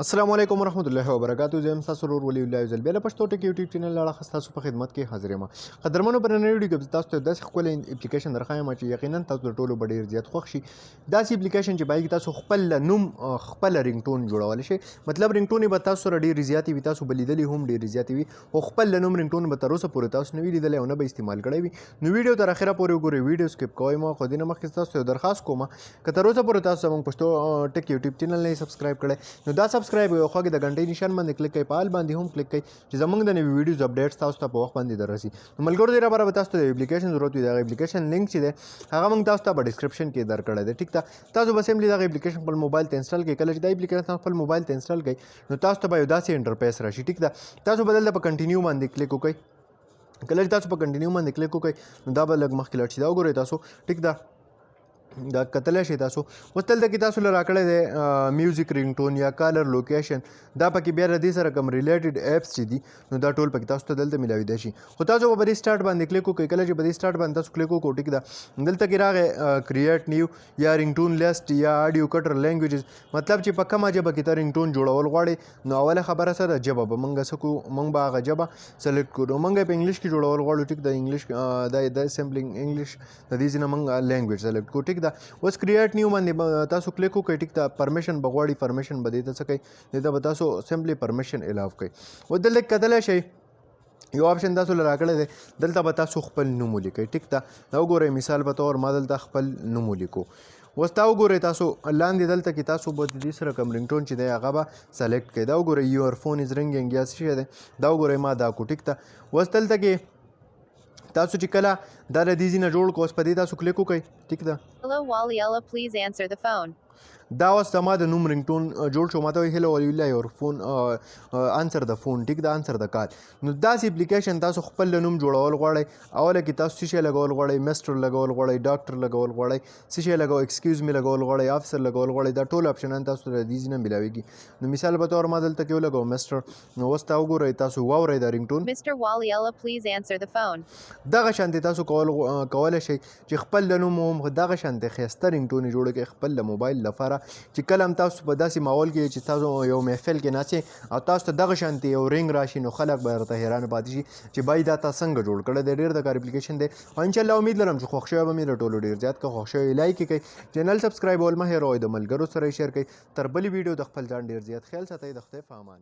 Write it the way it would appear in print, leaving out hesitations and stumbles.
السلام علیکم ورحمۃ اللہ وبرکاتہ. زه یم ستاسو ورور ولی الله یوزل بیا د پښتو ټک یوټیوب چینل له اړخه ستاسو په خدمت کې حاضر یم. قدرمنو په نننۍ ویډیو کې تاسو ته داسې ښکلی اپلیکیشن درښایم چې یقینا تاسو د ټولو به ډېر زیات خوښ شي. داسې اپلیکیشن چې باید تاسو خپل نوم خپل رینګټون جوړولی شئ. مطلب رینګټون به تاسو سره ډېرې زیاتې وي، تاسو به لیدلې هم ډېرې زیاتې وي، خو خپل نوم رینګټون به تر اوسه پورې تاسو نه وي لیدلی او نه به استعمال کړی وي. نو ویډیو تر اخره پورې وګورئ، ویډیو سکپ کوئ مه. خو دې نه مخکې تاسو ته یو درخواست کوم که تر اوسه پورې تاسو زموږ پښتو ټک یوټیوب چینل نه سبسکرایب کړی نو دا سبسکرایب یو خوا کې د غنټۍ نشان باندې کلیک کړئ، په آل باندې هم کلیک کړئ چې زموږ د نوي ویډیوز اپډیټس تاسو ته په وخت باندې دررسي. نو ملګرو دې لپاره به تاسو ته د اپلیکیشن ضرورت وي. دغه اپلیکیشن لینک چې دی هغه موږ تاسو ته په ډسکرپشن کې درکړی دی. ټیک ده، تاسو به سمپلی دغه اپلیکیشن خپل موبایل ته انسټال کړئ. کله چې دا اپلیکیشن خپل موبایل ته انسټال کړئ نو تاسو ته به یو داسې انټرفیس راشي. ټیک ده، تاسو به دلته په کنټینیو باندې کلیک وکړئ. کله چې تاسو په کنټینیو باندې کلیک وکړئ نو دا به لږ مخکې لاړ شي. دا وګورئ تاسو. ټیک ده، دا کتلی شئ تاسو. اوس دلته کې تاسو له راکړی دی میوزیک رینګټون یا کالر لوکیشن، دا پکې بیا له دې سره کوم ریلیټډ ایپس چې دي نو دا ټول پکې تاسو ته دلته میلاویدای شي. خو تاسو به په دې سټارټ باندې کلیک وکړئ. کله چې په دې سټارټ باندې تاسو کلیک وکړو، ټیک ده، دلته کې راغی کریټ نیو یا رینګټون لیسټ یا آډیو کټر لینګویجز، مطلب چې په کومه ژبه کې ته رینګټون جوړول غواړې نو اوله خبره څه ده، ژبه به موږ څه کوو، موږ به هغه ژبه سلیکټ کړو. موږ په انګلیش کې جوړول غواړو. ټیک ده، انګلیش دا سمپلنګ انګلیش د دې ځای نه موږ لینګویج سلیکټ کړو. ټیک ده، اوس کریټ نیو باندې تاسو کلیک وکړئ. ټیک ده، پرمیشن به غواړي، پرمیشن به دې ته څه کوئ، دې ته به تاسو سمپلی پرمیشن الاو کوئ. اوس دلته کتلی شئ یو آپشن تاسو له راکړی دی، دلته به تاسو خپل نوم ولیکئ. ټیک ده، دا وګورئ مثال په طور ما دلته خپل نوم ولیکو. اوس دا وګورئ تاسو لاندې دلته کې تاسو به د دې سره کوم رینګټون چې دی هغه به سلیکټ کړئ. دا وګورئ یور فون از رینګینګ یا څه شی دی، دا وګورئ ما دا کو. ټیک ده، اوس دلته کې تاسو چې کله دا له دې ځای نه جوړ کړو اوس په دې تاسو کلیک وکړئ. ټیک ده، Hello, Waliella, please answer the phone. دا اوس زما د نوم رینګټون جوړ شو. ما ته وایي هیلو ولی الله یور فون انسر د فون. ټیک ده، انسر د کال. نو داسې اپلیکیشن تاسو خپل د نوم جوړول غواړئ، اوله کې تاسو څه شی لګول غواړئ، مسټر لګول غواړئ، ډاکټر لګول غواړئ، څه شی لګول، ایکسکیوز می لګول غواړئ، افسر لګول غواړئ، دا ټول اپشنان تاسو ته د دې ځای نه میلاویږي. نو مثال په طور ما دلته کې ولګوم مسټر. نو اوس دا وګورئ تاسو واورئ دا رینګټون. Mr. Waliella, please answer the phone. دغه شانتې تاسو کولی شئ چې خپل د نوم هم دغه شانتې ښایسته رینګټونې جوړه کړئ خپل د موبایل لپاره، چې کله هم تاسو په داسې ماحول کې چې تاسو یو محفل کې ناستئ او تاسو ته دغه شانتې یو رینګ راشي نو خلک به درته حیران پاتې شي چې بای دا تا څنګه جوړ کړی دی. ډېر د کار اپلیکیشن دی او انشاءالله امید لرم چې خوښ شوی به مې د ټولو ډېر زیات که خوښ شوی لایک یې کړئ، چینل سبسکرایبول مه هېروئ، د ملګرو سره یې شیر کړئ. تر بلې ویډیو د خپل ځان ډېر زیات خیال ساتئ. د خدای په امان.